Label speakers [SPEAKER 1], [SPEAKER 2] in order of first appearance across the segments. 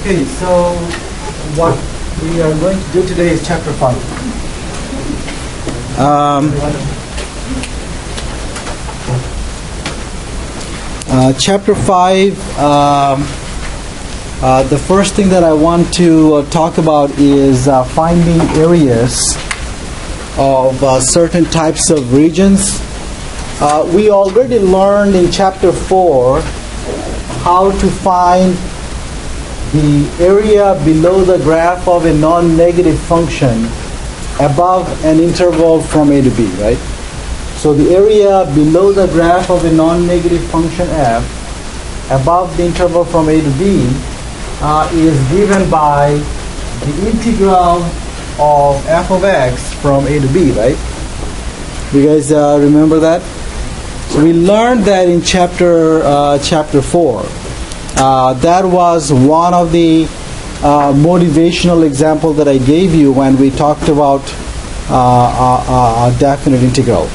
[SPEAKER 1] Okay, so what we are going to do today is chapter 5. Chapter 5, the first thing that I want to talk about is finding areas of certain types of regions. We already learned in chapter 4 how to find the area below the graph of a non-negative function above an interval from a to b, right? So the area below the graph of a non-negative function f above the interval from a to b is given by the integral of f of x from a to b, right? You guys remember that? So we learned that in chapter 4. That was one of the motivational examples that I gave you when we talked about a definite integral.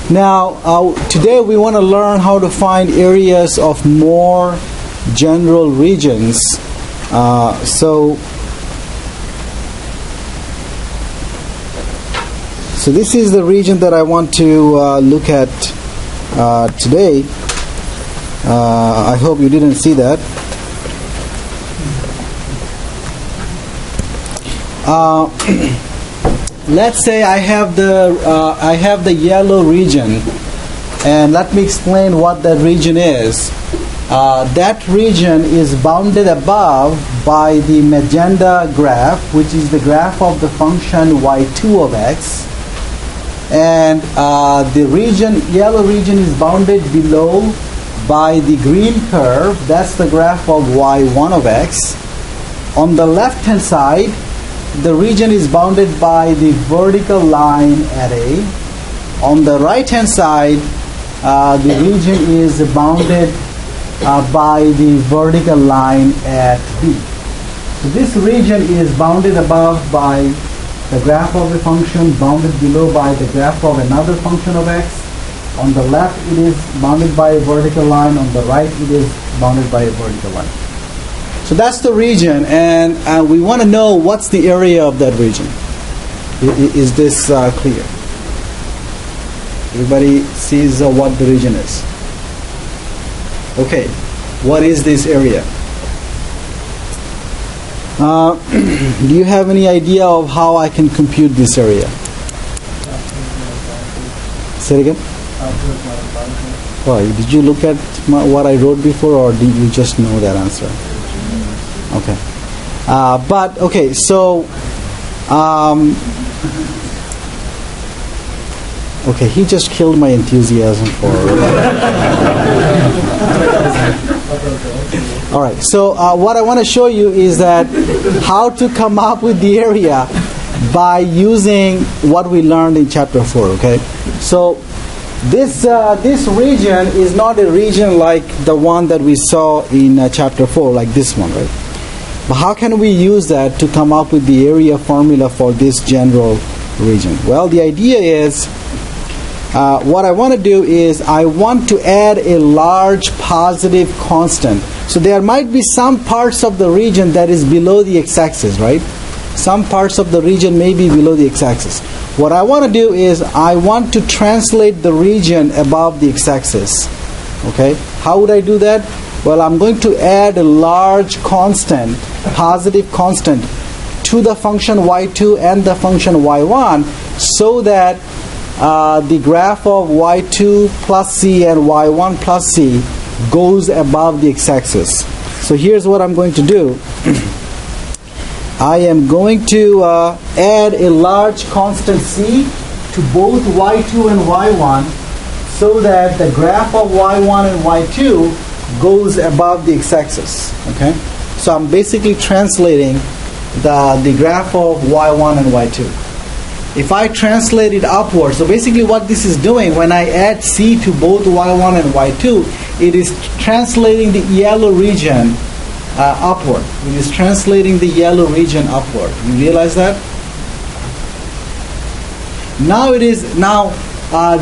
[SPEAKER 1] Now, today we want to learn how to find areas of more general regions. So this is the region that I want to look at today. I hope you didn't see that. Let's say I have the yellow region, and let me explain what that region is. That region is bounded above by the magenta graph, which is the graph of the function y2 of x. And the yellow region is bounded below by the green curve. That's the graph of y1 of x. On the left hand side, the region is bounded by the vertical line at A. On the right hand side, the region is bounded by the vertical line at B. So this region is bounded above by the graph of a function, bounded below by the graph of another function of x. On the left, it is bounded by a vertical line. On the right, it is bounded by a vertical line. So that's the region, and we want to know what's the area of that region. Is this clear? Everybody sees what the region is. Okay, what is this area? Do you have any idea of how I can compute this area? Say it again. Why? Did you look at what I wrote before, or did you just know that answer? Okay. Okay, he just killed my enthusiasm for All right, so what I want to show you is that how to come up with the area by using what we learned in chapter 4, okay? So this region is not a region like the one that we saw in chapter 4, like this one, right? But how can we use that to come up with the area formula for this general region? Well, the idea is, what I want to do is I want to add a large positive constant. So there might be some parts of the region that is below the x-axis, right? Some parts of the region may be below the x-axis. What I want to do is I want to translate the region above the x-axis. Okay? How would I do that? Well, I'm going to add a large constant, positive constant, to the function y2 and the function y1, so that the graph of y2 plus c and y1 plus c goes above the x-axis. So here's what I'm going to do. I am going to add a large constant c to both y2 and y1, so that the graph of y1 and y2 goes above the x-axis. Okay? So I'm basically translating the graph of y1 and y2. If I translate it upward, so basically what this is doing, when I add c to both y1 and y2, it is translating the yellow region upward. It is translating the yellow region upward. You realize that? Now it is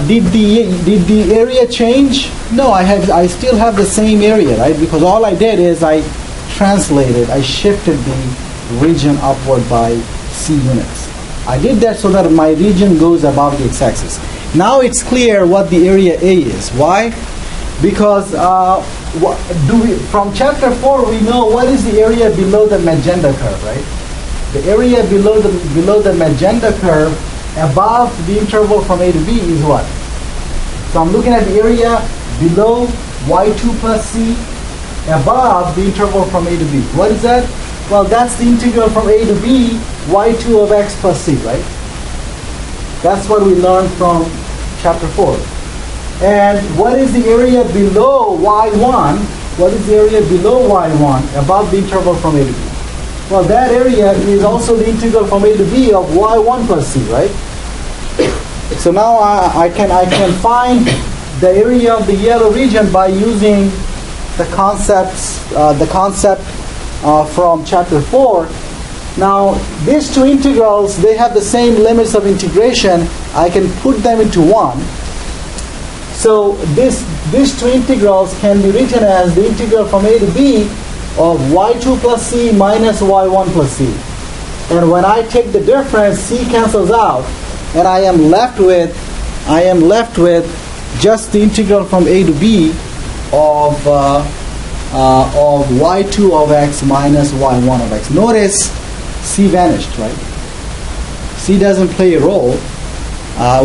[SPEAKER 1] did the area change? No, I still have the same area, right? Because all I did is I translated, I shifted the region upward by C units. I did that so that my region goes above the x-axis. Now it's clear what the area A is. Why? Because from chapter 4 we know what is the area below the magenta curve, right? The area below the magenta curve above the interval from A to B is what? So I'm looking at the area below y2 plus c above the interval from A to B. What is that? Well, that's the integral from A to B, y2 of x plus c, right? That's what we learned from chapter 4. And what is the area below y1? What is the area below y1 above the interval from A to B? Well, that area is also the integral from A to B of y1 plus c, right? So now I can find the area of the yellow region by using the concept from chapter 4. Now, these two integrals, they have the same limits of integration. I can put them into one. So these two integrals can be written as the integral from A to B of y2 plus c minus y1 plus c. And when I take the difference, c cancels out, and I am left with just the integral from A to B of y2 of x minus y1 of x. Notice c vanished, right? C doesn't play a role,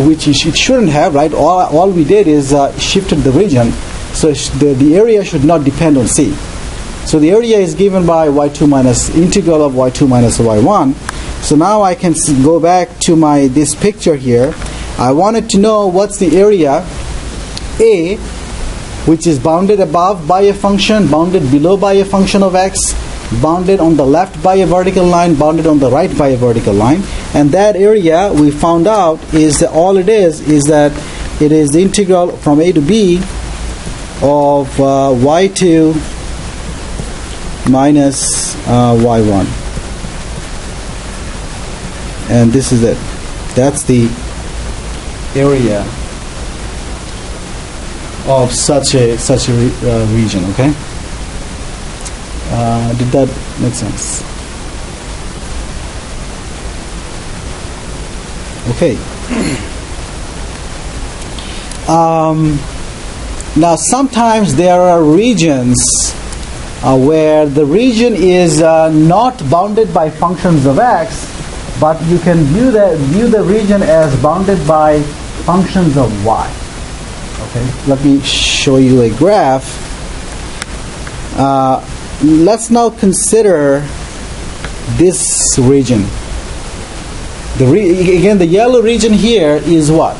[SPEAKER 1] which it shouldn't have, right? All we did is shifted the region, so the area should not depend on c. So the area is given by y2 minus integral of y2 minus y1. So now I can go back to this picture here. I wanted to know what's the area A, which is bounded above by a function, bounded below by a function of x, bounded on the left by a vertical line, bounded on the right by a vertical line. And that area, we found out, is that all it is that it is the integral from A to B of y2 minus y1. And this is it. That's the area of such a region. Okay. Did that make sense? Okay. Now sometimes there are regions where the region is not bounded by functions of x, but you can view the region as bounded by functions of y. Okay, let me show you a graph. Let's now consider this region. Again, the yellow region here is what?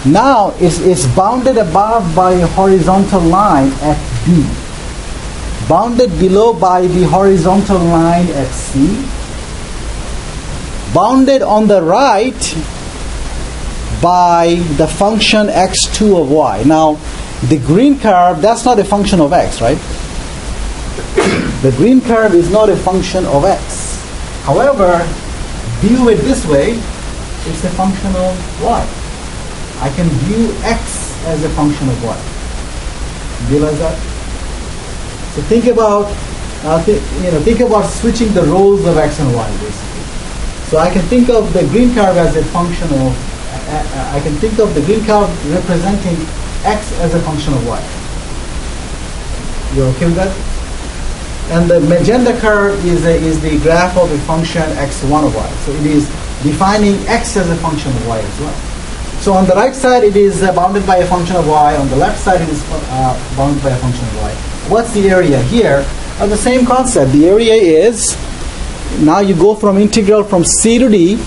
[SPEAKER 1] Now it's bounded above by a horizontal line at B, bounded below by the horizontal line at C, bounded on the right by the function x2 of y. Now, the green curve, that's not a function of x, right? The green curve is not a function of x. However, view it this way, it's a function of y. I can view x as a function of y. Realize that? So think about switching the roles of x and y, basically. So I can think of the green curve as a function of, I can think of the green curve representing x as a function of y. You okay with that? And the magenta curve is the graph of a function x1 of y. So it is defining x as a function of y as well. So on the right side it is bounded by a function of y. On the left side it is bounded by a function of y. What's the area here? The same concept. The area is, now you go from integral from c to d.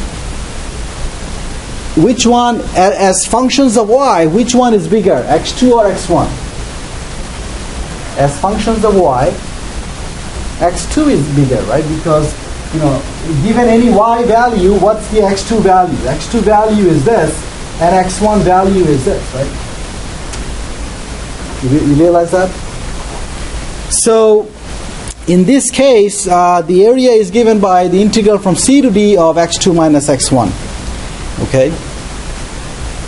[SPEAKER 1] Which one, as functions of y, which one is bigger, x2 or x1? As functions of y, x2 is bigger, right? Because, given any y value, what's the x2 value? x2 value is this, and x1 value is this, right? You realize that? So, in this case, the area is given by the integral from c to d of x2 minus x1. Okay?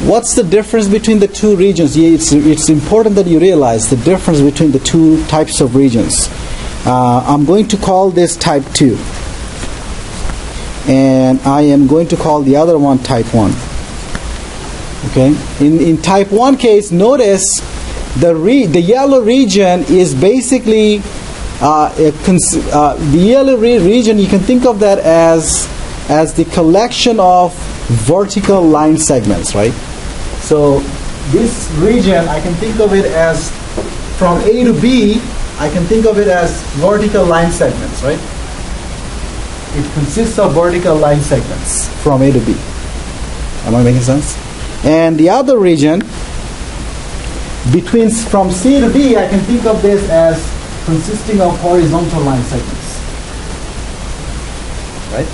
[SPEAKER 1] What's the difference between the two regions? It's important that you realize the difference between the two types of regions. I'm going to call this type 2. And I am going to call the other one type 1. Okay? In type 1 case, notice the yellow region is basically the yellow region, you can think of that as the collection of vertical line segments, right? So this region, I can think of it as from A to B, I can think of it as vertical line segments, right? It consists of vertical line segments from A to B. Am I making sense? And the other region, from C to B, I can think of this as consisting of horizontal line segments. Right?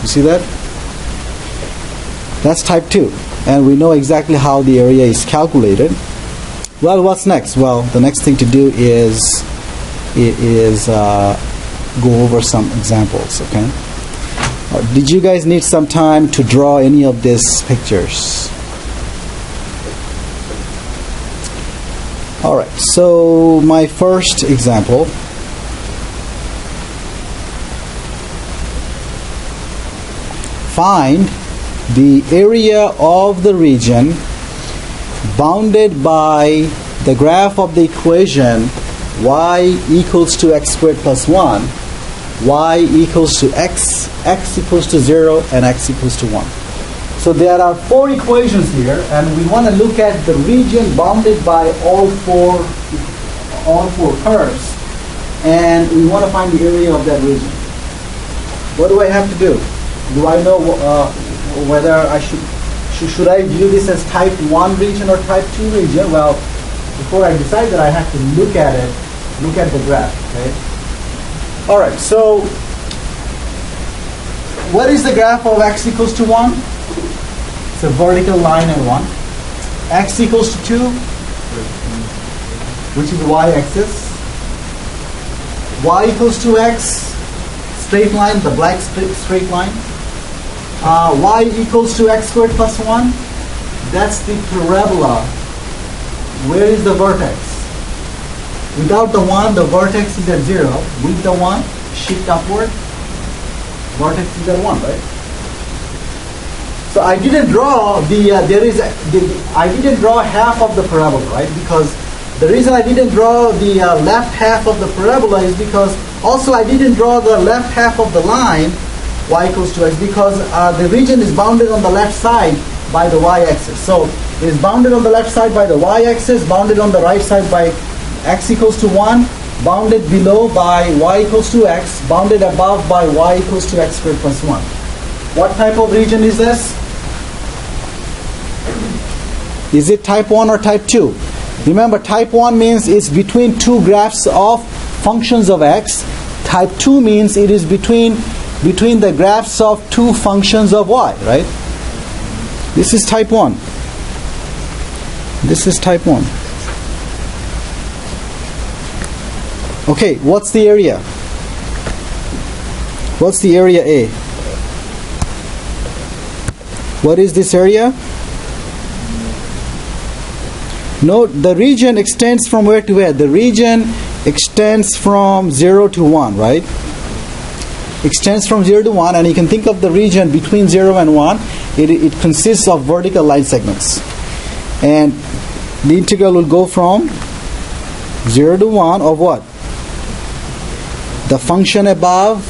[SPEAKER 1] You see that? That's type 2. And we know exactly how the area is calculated. Well, what's next? Well, the next thing to do is go over some examples, okay? Did you guys need some time to draw any of these pictures? All right, so my first example. Find the area of the region bounded by the graph of the equation y equals to x squared plus 1, y equals to x, x equals to 0, and x equals to 1. So there are 4 equations here, and we want to look at the region bounded by all four curves, and we want to find the area of that region. What do I have to do? Do I know whether I should I view this as type 1 region or type 2 region? Well, before I decide that, I have to look at it, look at the graph. Okay. All right. So, what is the graph of x equals to 1? It's a vertical line and 1. X equals to 2, which is the y-axis. Y equals to x, straight line, the black straight line. Y equals to x squared plus 1. That's the parabola. Where is the vertex? Without the 1, the vertex is at 0. With the 1, shift upward. Vertex is at 1, right? So I didn't draw I didn't draw half of the parabola, right? Because the reason I didn't draw the left half of the parabola is because also I didn't draw the left half of the line y equals to x, because the region is bounded on the left side by the y-axis. So it is bounded on the left side by the y-axis, bounded on the right side by x equals to 1, bounded below by y equals to x, bounded above by y equals to x squared plus 1. What type of region is this? Is it type 1 or type 2? Remember, type 1 means it's between two graphs of functions of x. Type 2 means it is between the graphs of two functions of y, right? This is type 1. This is type 1. Okay, what's the area? What's the area A? What is this area? Note, the region extends from where to where? The region extends from 0 to 1, right? Extends from 0 to 1, and you can think of the region between 0 and 1. It consists of vertical line segments. And the integral will go from 0 to 1 of what? The function above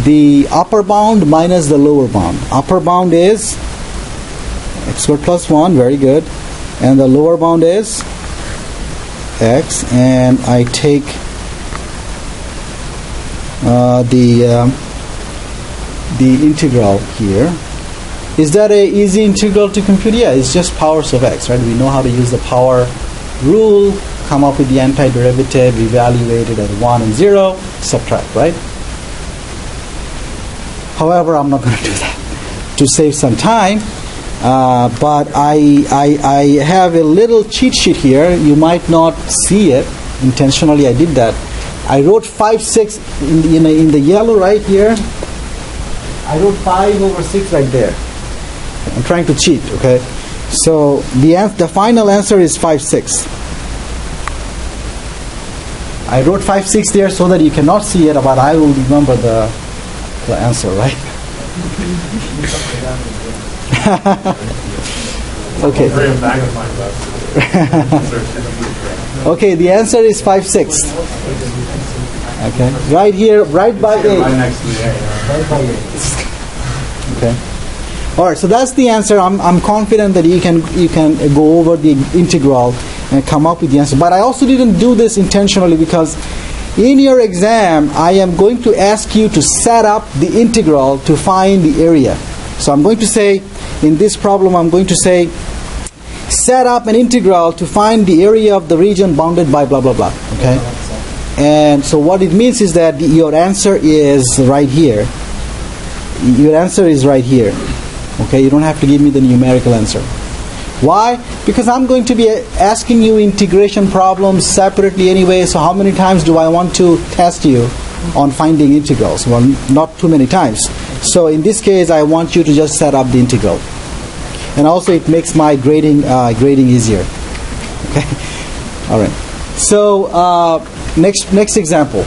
[SPEAKER 1] the upper bound minus the lower bound. Upper bound is x squared plus 1, very good. And the lower bound is x, and I take the integral here. Is that an easy integral to compute? Yeah, it's just powers of x, right? We know how to use the power rule, come up with the antiderivative, evaluate it at 1 and 0, subtract, right? However, I'm not going to do that to save some time. But I have a little cheat sheet here. You might not see it. Intentionally, I did that. I wrote 5, 6 in the yellow right here. I wrote 5 over 6 right there. I'm trying to cheat, okay? So the final answer is 5, 6. I wrote 5, 6 there so that you cannot see it, but I will remember the answer, right? Okay. Okay, the answer is 5/6. Okay, right here, right by A.
[SPEAKER 2] Right next to the A.
[SPEAKER 1] Right by A. Okay. All right, so that's the answer. I'm confident that you can go over the integral and come up with the answer. But I also didn't do this intentionally because in your exam, I am going to ask you to set up the integral to find the area. So I'm going to say, in this problem, I'm going to say, set up an integral to find the area of the region bounded by blah, blah, blah. Okay? And so what it means is that your answer is right here. Your answer is right here. Okay? You don't have to give me the numerical answer. Why? Because I'm going to be asking you integration problems separately anyway, so how many times do I want to test you on finding integrals? Well, not too many times. So in this case, I want you to just set up the integral. And also it makes my grading easier. Okay? All right. So next example.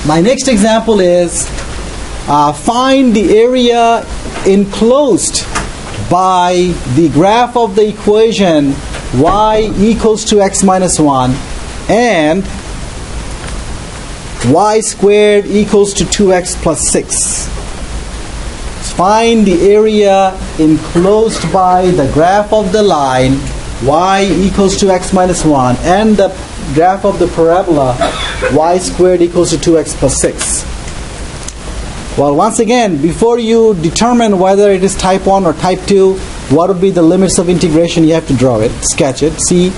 [SPEAKER 1] My next example is find the area enclosed by the graph of the equation y equals to x minus 1 and y squared equals to 2x plus 6. Find the area enclosed by the graph of the line y equals to x minus 1 and the graph of the parabola y squared equals to 2x plus 6. Well, once again, before you determine whether it is type 1 or type 2, what would be the limits of integration, you have to draw it, sketch it, see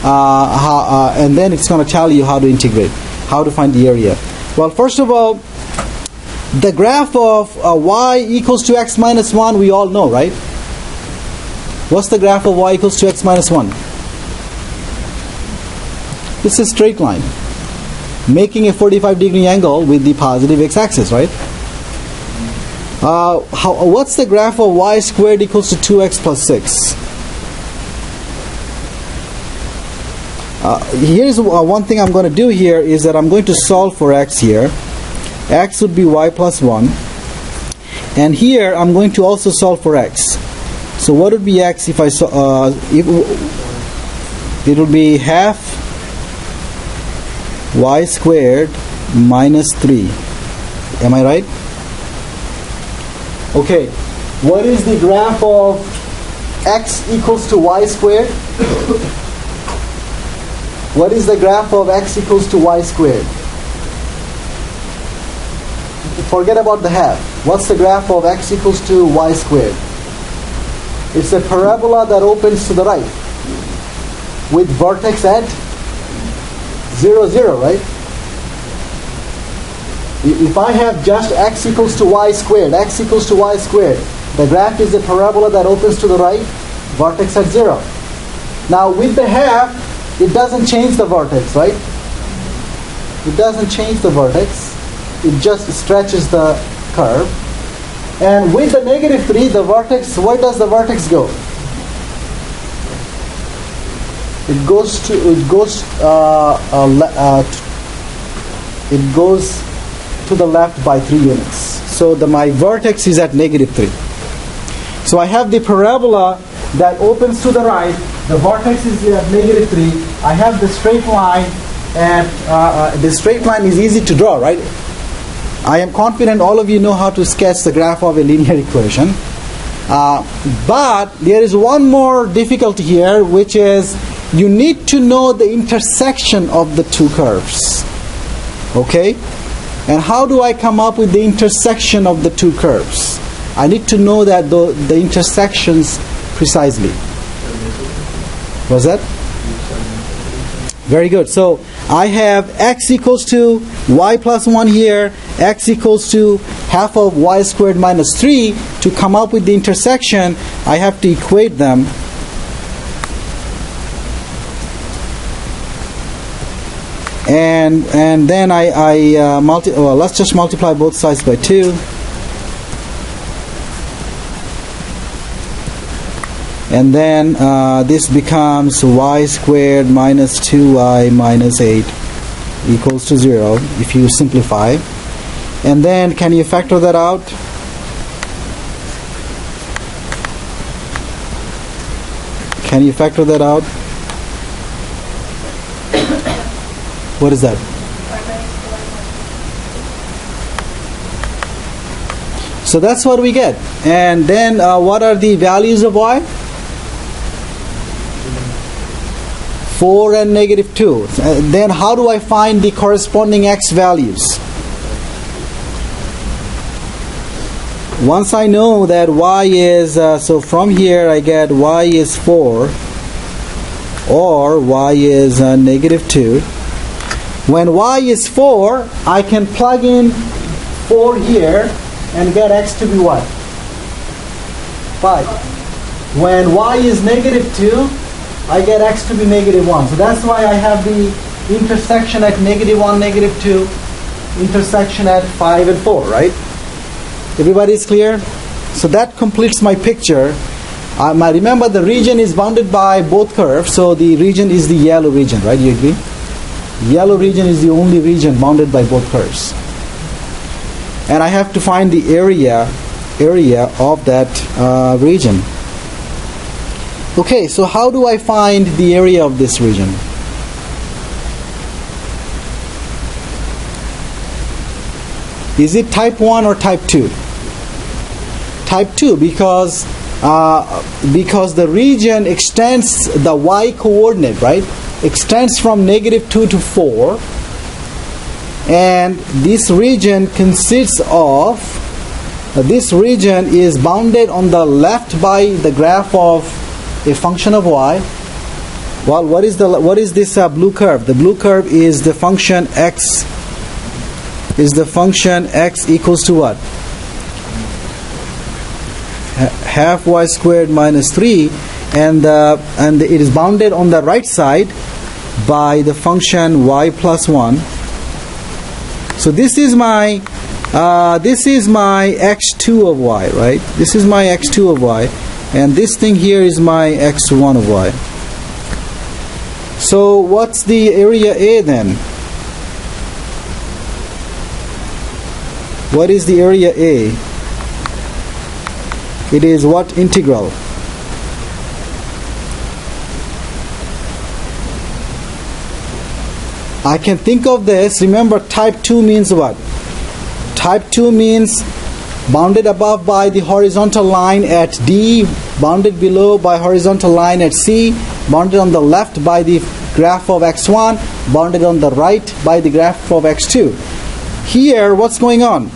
[SPEAKER 1] how, and then it's going to tell you how to integrate, how to find the area. Well, first of all, the graph of y equals to x minus 1, we all know, right? What's the graph of y equals to x minus 1? It's a straight line, making a 45-degree angle with the positive x-axis, right? What's the graph of y squared equals to 2x plus 6? Here's one thing I'm going to do here is that I'm going to solve for x here. X would be y plus 1. And here I'm going to also solve for x. So what would be x if I it would be half y squared minus 3. Am I right? Okay, what is the graph of x equals to y squared? What is the graph of x equals to y squared? Forget about the half. What's the graph of x equals to y squared? It's a parabola that opens to the right with vertex at 0, 0, right? If I have just x equals to y squared, x equals to y squared, the graph is a parabola that opens to the right, vertex at 0. Now with the half, it doesn't change the vertex, right? It doesn't change the vertex. It just stretches the curve. And with the negative 3, the vertex, where does the vertex go? It goes to the left by 3 units. So my vertex is at negative 3. So I have the parabola that opens to the right. The vertex is at negative 3. I have the straight line, and the straight line is easy to draw, right? I am confident all of you know how to sketch the graph of a linear equation. But there is one more difficulty here, which is you need to know the intersection of the two curves. Okay? And how do I come up with the intersection of the two curves? I need to know that the intersections precisely. Was that? Very good. So I have x equals to y plus 1 here, x equals to half of y squared minus 3. To come up with the intersection, I have to equate them. And then let's just multiply both sides by 2. And then this becomes y squared minus 2y minus 8 equals to 0 if you simplify. And then can you factor that out? Can you factor that out? What is that? So that's what we get. And then what are the values of y? 4 and negative 2. Then how do I find the corresponding x values? Once I know that y is, so from here I get y is 4 or y is negative 2. When y is 4, I can plug in 4 here and get x to be what? 5. When y is negative 2, I get x to be negative 1. So that's why I have the intersection at negative 1, negative 2, intersection at 5 and 4, right? Everybody is clear? So that completes my picture. Remember the region is bounded by both curves, so the region is the yellow region, right? You agree? Yellow region is the only region bounded by both curves. And I have to find the area of that region. Okay, so how do I find the area of this region? Is it type 1 or type 2? Type 2 because the region extends the y coordinate, right? Extends from negative 2 to 4. And this region consists of, this region is bounded on the left by the graph of a function of y. Well, what is this blue curve? The blue curve is the function x. Is the function x equals to what? Half y squared minus 3, and it is bounded on the right side by the function y plus 1. So this is my x2 of y, right? This is my x2 of y, and this thing here is my x1 of y. So what's the area A then? What is the area A? It is what integral? I can think of this. Remember, type 2 means what? Type 2 means bounded above by the horizontal line at D, bounded below by horizontal line at C, bounded on the left by the graph of x1, bounded on the right by the graph of x2. Here, what's going on?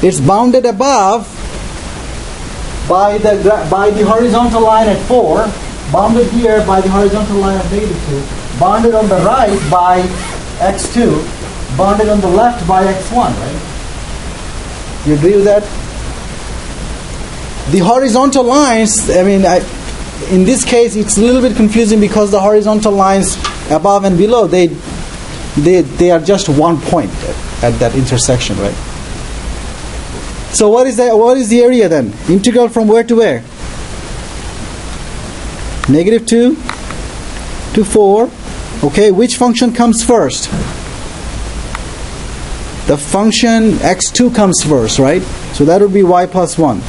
[SPEAKER 1] It's bounded above by the horizontal line at 4, bounded here by the horizontal line at negative 2, bounded on the right by x2, bounded on the left by x1, right? You agree with that? The horizontal lines, in this case it's a little bit confusing because the horizontal lines above and below, they are just one point at that intersection, right? So what is the area then? Integral from where to where? Negative 2 to 4. Okay, which function comes first? The function x2 comes first, right? So that would be y plus 1.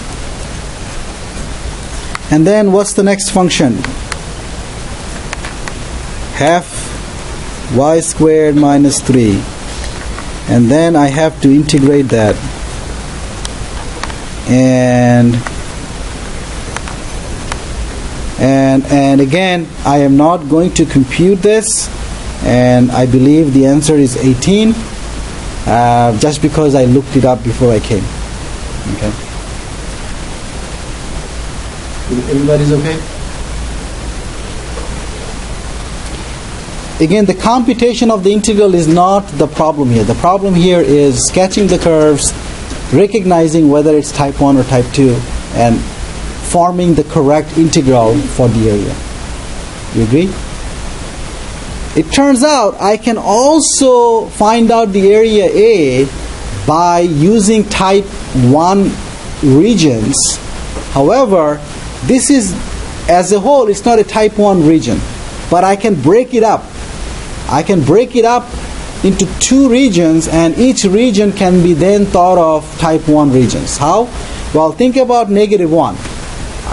[SPEAKER 1] And then what's the next function? Half y squared minus 3. And then I have to integrate that. And again, I am not going to compute this, and I believe the answer is 18, just because I looked it up before I came. Okay. Everybody's okay? Again, the computation of the integral is not the problem here. The problem here is sketching the curves, recognizing whether it's type 1 or type 2, and forming the correct integral for the area. You agree? It turns out I can also find out the area A by using type 1 regions. However, this is, as a whole, it's not a type 1 region, but I can break it up. I can break it up into two regions, and each region can be then thought of type 1 regions. How? Well, think about -1.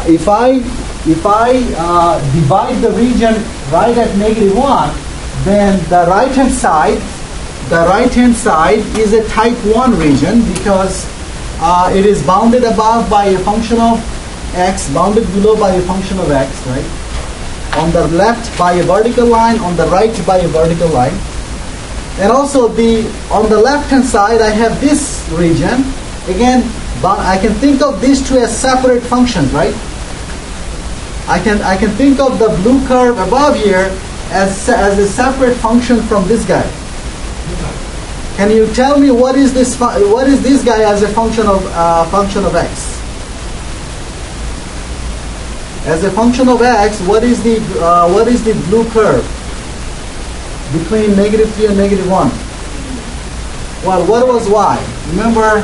[SPEAKER 1] If I divide the region right at -1, then the right hand side is a type 1 region because it is bounded above by a function of x, bounded below by a function of x, right? On the left by a vertical line, on the right by a vertical line. And also on the left hand side I have this region. Again, I can think of these two as separate functions, right? I can think of the blue curve above here as a separate function from this guy. Can you tell me what is this guy as a function of x? As a function of x, what is the blue curve between -3 and -1? Well, what was y? Remember,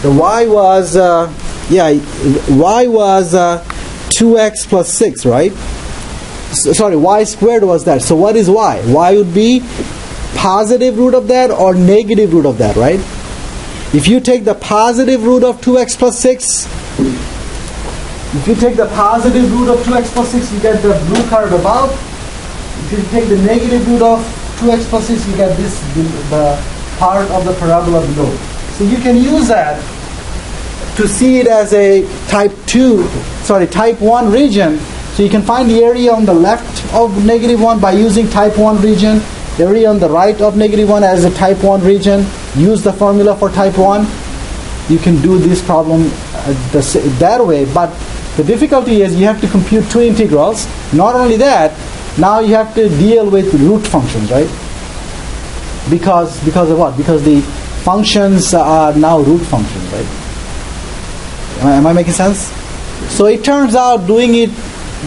[SPEAKER 1] the y was y was 2x plus 6, right? Sorry, y squared was that. So what is y? Y would be positive root of that or negative root of that, right? If you take the positive root of 2x plus 6, if you take the positive root of 2x plus 6, you get the blue curve above. If you take the negative root of 2x plus 6, you get the part of the parabola below. So you can use that to see it as a type 1 region. So you can find the area on the left of -1 by using type 1 region, area on the right of -1 as a type 1 region. Use the formula for type 1. You can do this problem that way, but the difficulty is you have to compute two integrals. Not only that, now you have to deal with root functions, right? Because of what? Because the functions are now root functions, right? Am I making sense? So it turns out doing it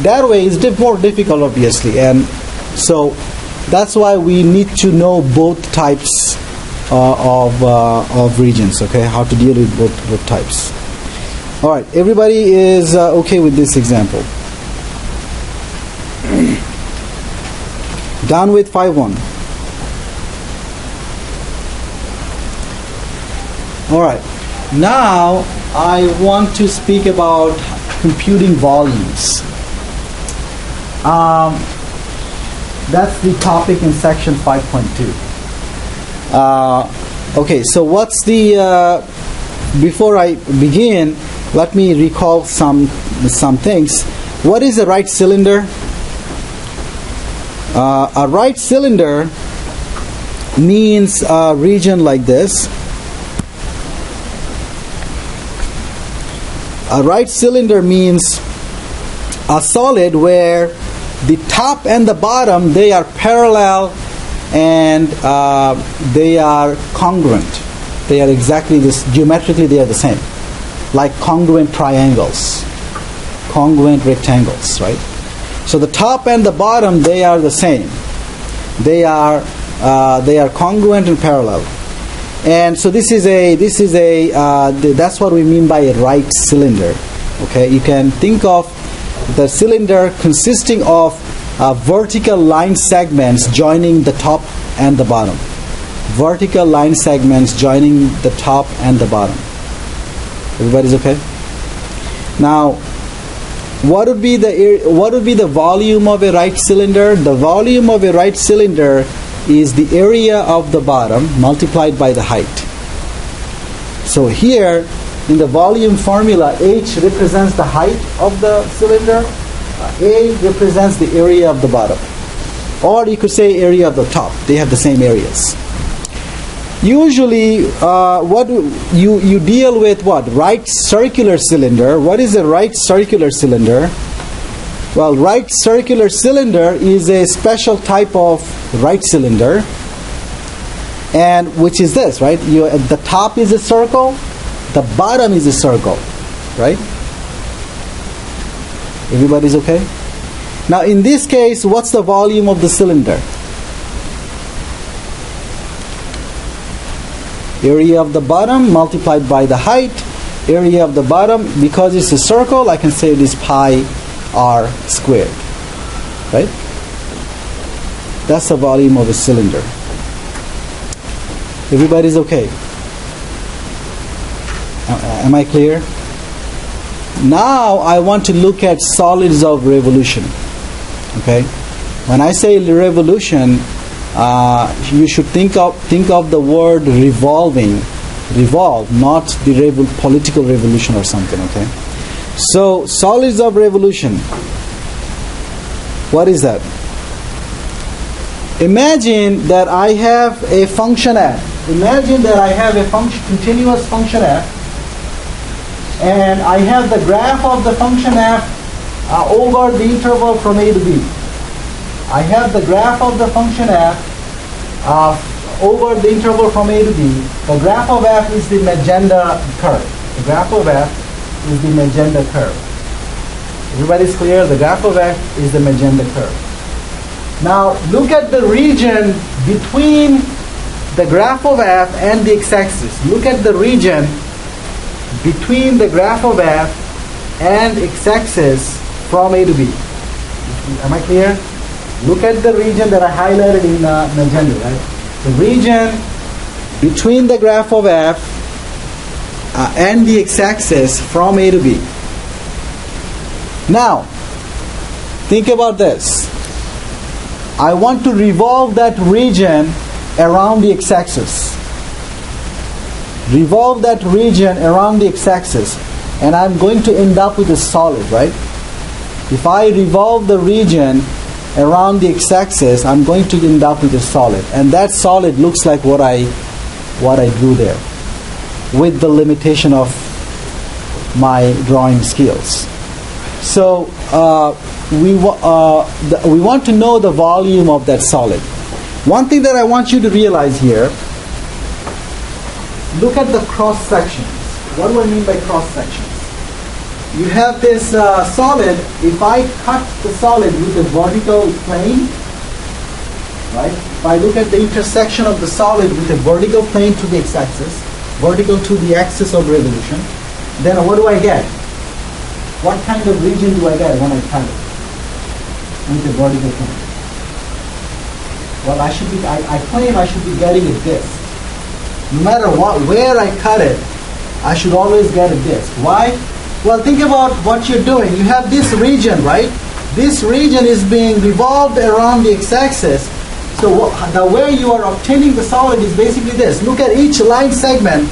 [SPEAKER 1] that way is more difficult, obviously, and so that's why we need to know both types of regions. Okay, how to deal with both types. All right, everybody is okay with this example. Done with 5.1. All right, now I want to speak about computing volumes. That's the topic in section 5.2. Okay, so what's the before I begin, let me recall some things. What is a right cylinder? A right cylinder means a region like this. A right cylinder means a solid where the top and the bottom, they are parallel and they are congruent. They are exactly this, geometrically they are the same, like congruent triangles, congruent rectangles, right? So the top and the bottom, they are the same. They are congruent and parallel. And so this is that's what we mean by a right cylinder. Okay, you can think of the cylinder consisting of vertical line segments joining the top and the bottom. Vertical line segments joining the top and the bottom. Everybody's okay? Now, what would be the volume of a right cylinder? The volume of a right cylinder is the area of the bottom multiplied by the height. So here in the volume formula, H represents the height of the cylinder, A represents the area of the bottom, or you could say area of the top. They have the same areas. Usually what you deal with what? Right circular cylinder. What is a right circular cylinder? Well, right circular cylinder is a special type of right cylinder, and which is this, right? The top is a circle, the bottom is a circle, right? Everybody's okay? Now in this case, what's the volume of the cylinder? Area of the bottom multiplied by the height. Area of the bottom, because it's a circle, I can say it is pi r squared, right? That's the volume of a cylinder. Everybody's okay? Am I clear? Now I want to look at solids of revolution. Okay? When I say revolution, you should think of the word revolving. Revolve, not the political revolution or something. Okay? So solids of revolution. What is that? Imagine that I have a function f. Imagine that I have a continuous function f, and I have the graph of the function f over the interval from a to b. I have the graph of the function f over the interval from a to b. The graph of f is the magenta curve. The graph of f is the magenta curve. Everybody's clear? The graph of f is the magenta curve. Now look at the region between the graph of f and the x-axis. Look at the region between the graph of f and x-axis from a to b. Am I clear? Look at the region that I highlighted in magenta, right? The region between the graph of f and the x-axis from a to b. Now, think about this. I want to revolve that region around the x-axis. Revolve that region around the x-axis, and I'm going to end up with a solid, right? If I revolve the region around the x-axis, I'm going to end up with a solid, and that solid looks like what I drew there, with the limitation of my drawing skills. So we want to know the volume of that solid. One thing that I want you to realize here, look at the cross sections. What do I mean by cross sections? You have this solid. If I cut the solid with a vertical plane, right? If I look at the intersection of the solid with a vertical plane to the x-axis, vertical to the axis of revolution, then what do I get? What kind of region do I get when I cut it with a vertical plane? Well, I claim I should be getting a disk. No matter where I cut it, I should always get a disk. Why? Well, think about what you're doing. You have this region, right? This region is being revolved around the x-axis. So the way you are obtaining the solid is basically this. Look at each line segment.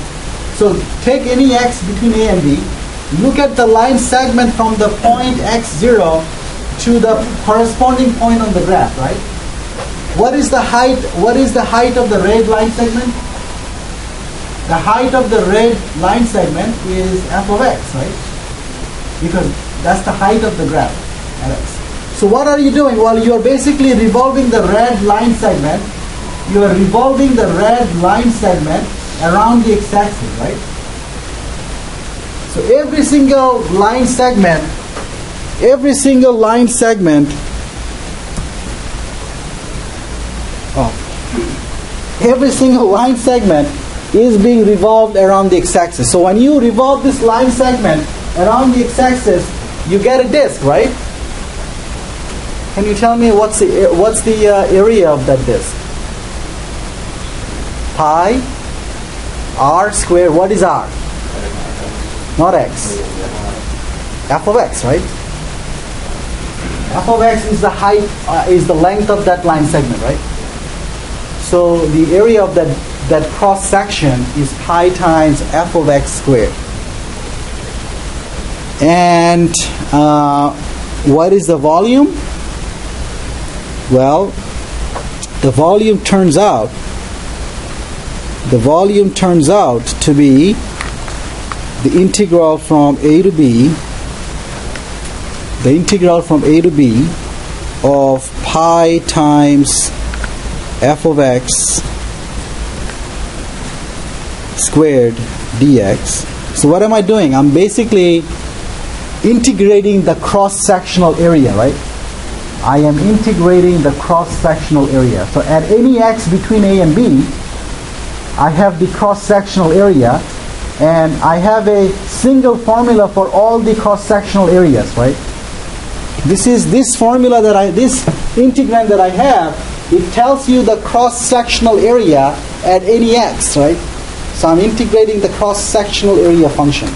[SPEAKER 1] So take any x between a and b. Look at the line segment from the point x0 to the corresponding point on the graph, right? What is the height? What is the height of the red line segment? The height of the red line segment is f of x, right? Because that's the height of the graph at x. So what are you doing? Well, you are basically revolving the red line segment. You are revolving the red line segment around the x-axis, right? So every single line segment is being revolved around the x-axis. So when you revolve this line segment around the x-axis, you get a disk, right? Can you tell me what's the area of that disk? Pi r squared. What is r? Not x. F of x, right? F of x is the height, is the length of that line segment, right? So the area of that cross section is pi times f of x squared. And what is the volume? Well, the volume turns out to be the integral from a to b, of pi times f of x squared dx. So what am I doing? I'm basically integrating the cross-sectional area, right? I am integrating the cross-sectional area. So at any x between a and b, I have the cross-sectional area, and I have a single formula for all the cross-sectional areas, right? This integrand that I have it tells you the cross-sectional area at any x, right? So I'm integrating the cross-sectional area function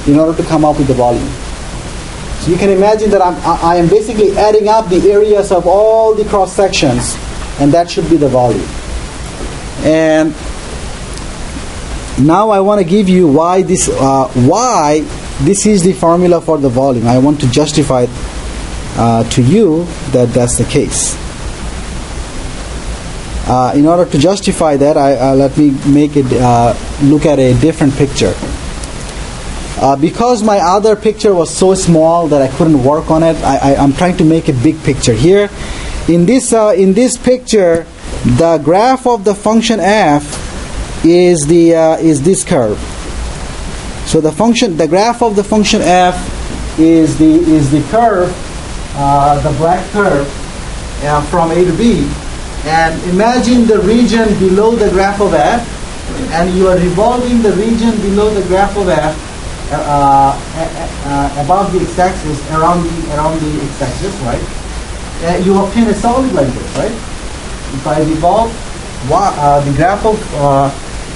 [SPEAKER 1] in order to come up with the volume. So you can imagine that I am basically adding up the areas of all the cross-sections, and that should be the volume. And now I want to give you why this is the formula for the volume. I want to justify to you that that's the case. In order to justify that, let me make it look at a different picture. Because my other picture was so small that I couldn't work on it, I'm trying to make a big picture here. In this picture, the graph of the function f is this curve. So the graph of the function f is the curve, the black curve from A to B. And imagine the region below the graph of f, and you are revolving the region below the graph of f above the x-axis, around the x-axis, right? You obtain a solid like this, right? If I revolve the graph of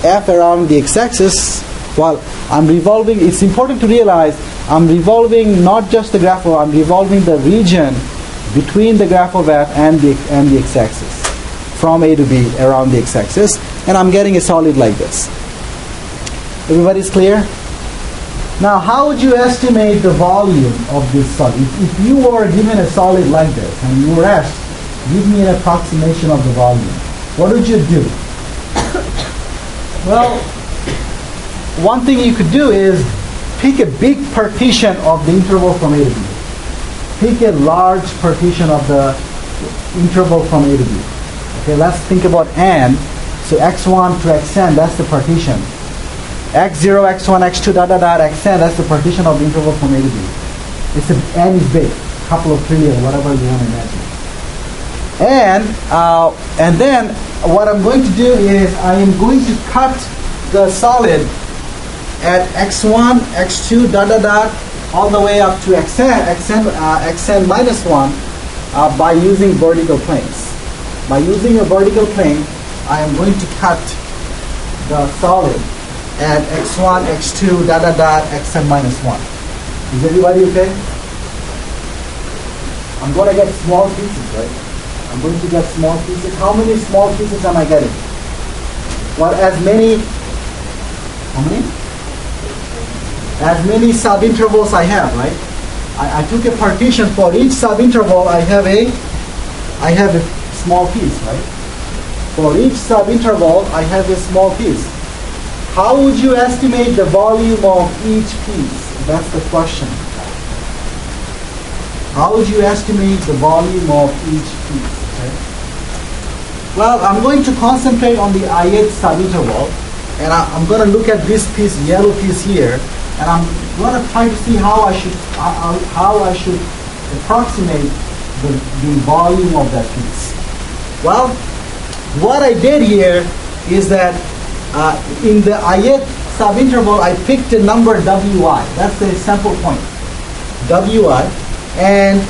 [SPEAKER 1] f around the x-axis, well, I'm revolving. It's important to realize I'm revolving not just the graph of, I'm revolving the region between the graph of f and the x-axis, from A to B around the x-axis, and I'm getting a solid like this. Everybody's clear? Now, how would you estimate the volume of this solid? If you were given a solid like this and you were asked, give me an approximation of the volume, what would you do? Well, one thing you could do is pick a big partition of the interval from A to B. Pick a large partition of the interval from A to B. Okay, let's think about n. So x1 to xn, that's the partition. x0, x1, x2, xn, that's the partition of the interval from A to B. N is big, a couple of trillion, whatever you want to imagine. And then what I'm going to do is I am going to cut the solid at x1, x2, all the way up to xn minus 1 by using vertical planes. By using a vertical plane, I am going to cut the solid at x1, x2, xn minus 1. Is everybody okay? I'm going to get small pieces, right? I'm going to get small pieces. How many small pieces am I getting? Well, as many, how many? As many subintervals I have, right? I took a partition. For each subinterval, I have a small piece, right? For each subinterval, I have a small piece. How would you estimate the volume of each piece? That's the question. How would you estimate the volume of each piece? Okay? Well, I'm going to concentrate on the ith subinterval, and I'm going to look at this piece, yellow piece here, and I'm going to try to see how I should approximate the volume of that piece. Well, what I did here is that in the ith subinterval, I picked a number wi. That's the sample point, wi. And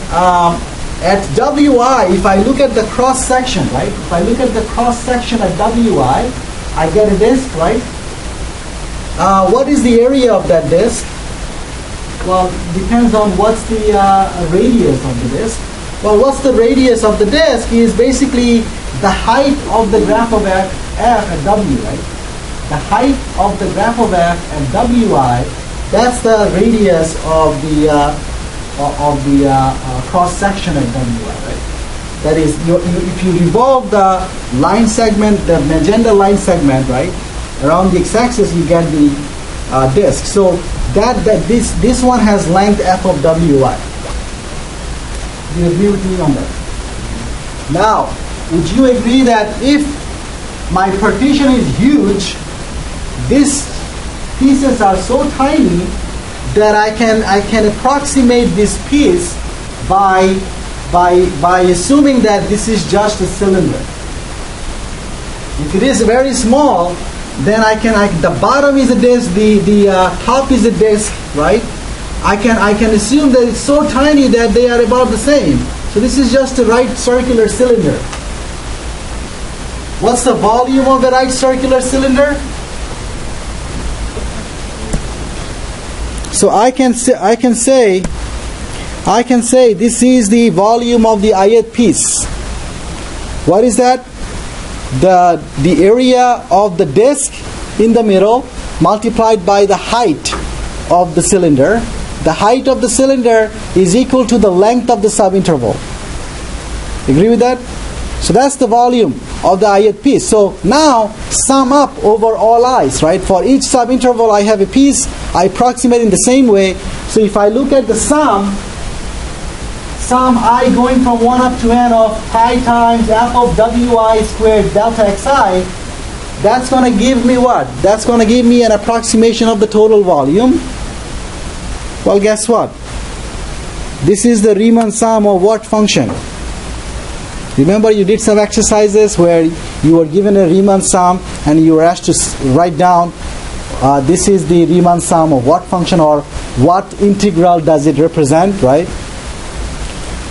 [SPEAKER 1] at wi, if I look at the cross section, right? If I look at the cross section at wi, I get a disk, right? What is the area of that disk? Well, depends on what's the radius of the disk. Well, what's the radius of the disk is basically the height of the graph of f at w, right? The height of the graph of f at wi, that's the radius of the cross section at wi, right? That is, if you revolve the line segment, the magenta line segment, right, around the x-axis, you get the disk. So this one has length f of wi. Do you agree with me on that? Now, would you agree that if my partition is huge, these pieces are so tiny that I can approximate this piece by assuming that this is just a cylinder. If it is very small, then the bottom is a disk, the top is a disk, right? I can assume that it's so tiny that they are about the same. So So this is just a right circular cylinder. What's the volume of the right circular cylinder? So I can say this is the volume of the ayat piece. What is that? The area of the disc in the middle multiplied by the height of the cylinder. The height of the cylinder is equal to the length of the subinterval. Agree with that? So that's the volume of the ayat piece. So now sum up over all i's, right? For each subinterval I have a piece. I approximate in the same way. So if I look at the sum I going from 1 up to n of pi times f of wi squared delta xi, that's going to give me what? That's going to give me an approximation of the total volume. Well, guess what? This is the Riemann sum of what function? Remember, you did some exercises where you were given a Riemann sum and you were asked to write down this is the Riemann sum of what function, or what integral does it represent, right?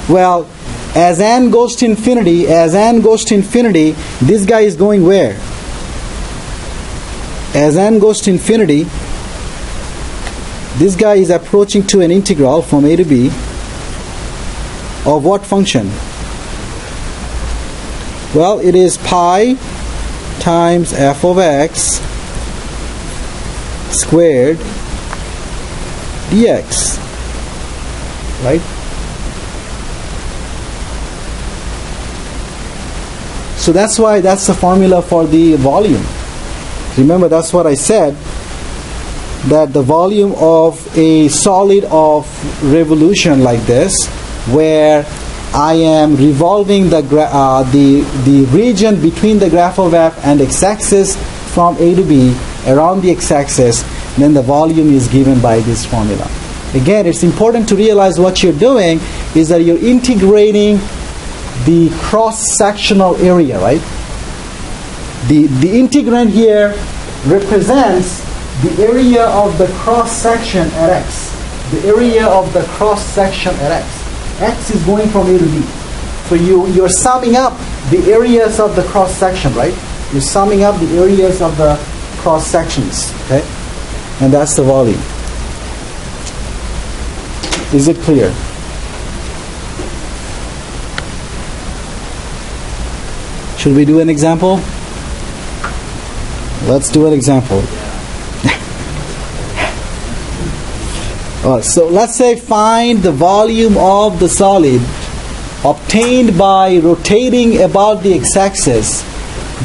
[SPEAKER 1] Well, as n goes to infinity, this guy is going where? As n goes to infinity, this guy is approaching to an integral from a to b of what function? Well, it is pi times f of x squared dx, right? So that's why that's the formula for the volume. Remember, that's what I said, that the volume of a solid of revolution like this, where I am revolving the region between the graph of f and x-axis from a to b around the x-axis, then the volume is given by this formula. Again, it's important to realize what you're doing is that you're integrating the cross-sectional area, right? The integrand here represents the area of the cross-section at x. The area of the cross-section at x. X is going from A to B. So you're summing up the areas of the cross-section, right? You're summing up the areas of the cross-sections, okay? And that's the volume. Is it clear? Should we do an example? Let's do an example. So let's say find the volume of the solid obtained by rotating about the x-axis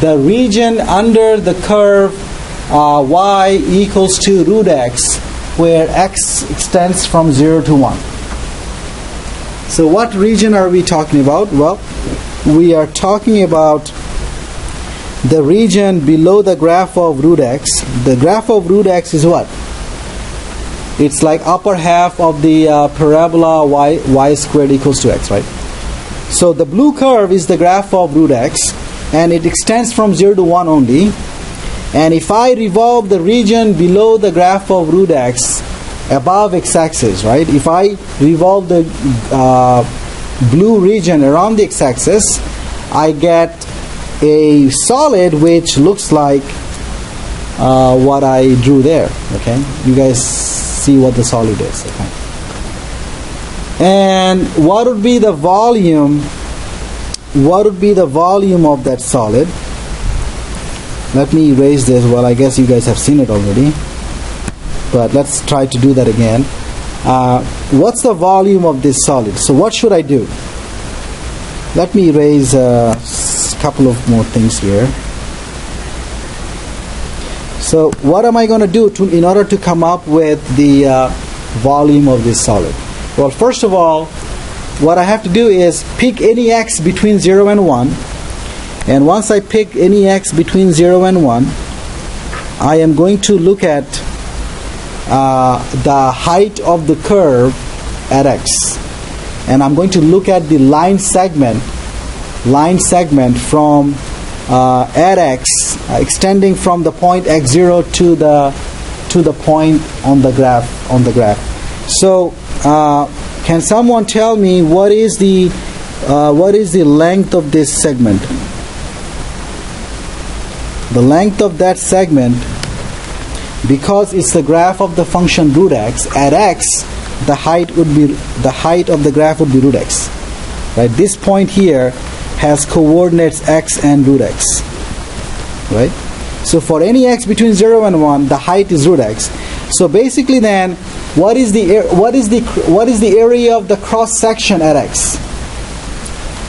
[SPEAKER 1] the region under the curve y equals to root x, where x extends from 0 to 1. So what region are we talking about? Well, we are talking about the region below the graph of root x. The graph of root x is what? It's like upper half of the parabola y squared equals to x, right? So the blue curve is the graph of root x, and it extends from 0 to 1 only. And if I revolve the region below the graph of root x above x-axis, right? If I revolve the blue region around the x-axis, I get a solid which looks like what I drew there. Okay, you guys see what the solid is. Okay, and what would be the volume? What would be the volume of that solid? Let me erase this. Well, I guess you guys have seen it already, but let's try to do that again. What's the volume of this solid? So what should I do? Let me erase a couple of more things here. So what am I going to do in order to come up with the volume of this solid? Well, first of all, what I have to do is pick any x between 0 and 1. And once I pick any x between 0 and 1, I am going to look at the height of the curve at x. And I'm going to look at the line segment from at x, extending from the point x0 to the point on the graph. So can someone tell me what is the what is the length of this segment? The length of that segment, because it's the graph of the function root x, at x, the height of the graph would be root x. Right? This point here has coordinates x and root x. Right? So for any x between 0 and 1, the height is root x. So basically then, what is the area of the cross section at x?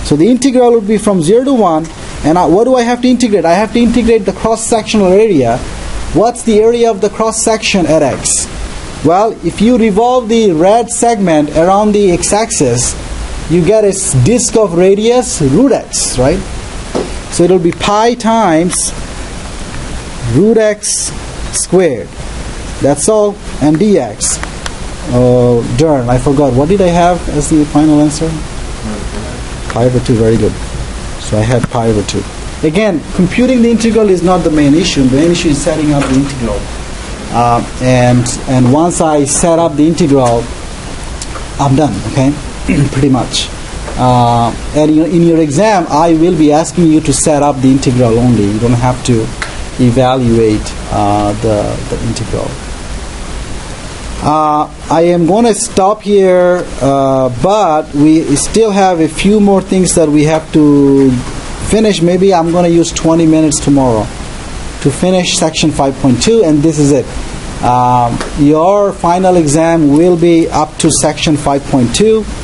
[SPEAKER 1] So the integral would be from 0 to 1, and what do I have to integrate? I have to integrate the cross sectional area. What's the area of the cross section at x? Well, if you revolve the red segment around the x-axis, you get a disk of radius root x, right? So it will be pi times root x squared. That's all, and dx. Oh, darn, I forgot. What did I have as the final answer? Pi over 2, very good. So I had pi over 2. Again, computing the integral is not the main issue. The main issue is setting up the integral. And once I set up the integral, I'm done, okay? Pretty much. And in your exam, I will be asking you to set up the integral only. You don't have to evaluate the integral. I am going to stop here, but we still have a few more things that we have to finish. Maybe I'm going to use 20 minutes tomorrow to finish section 5.2, and this is it. Your final exam will be up to section 5.2.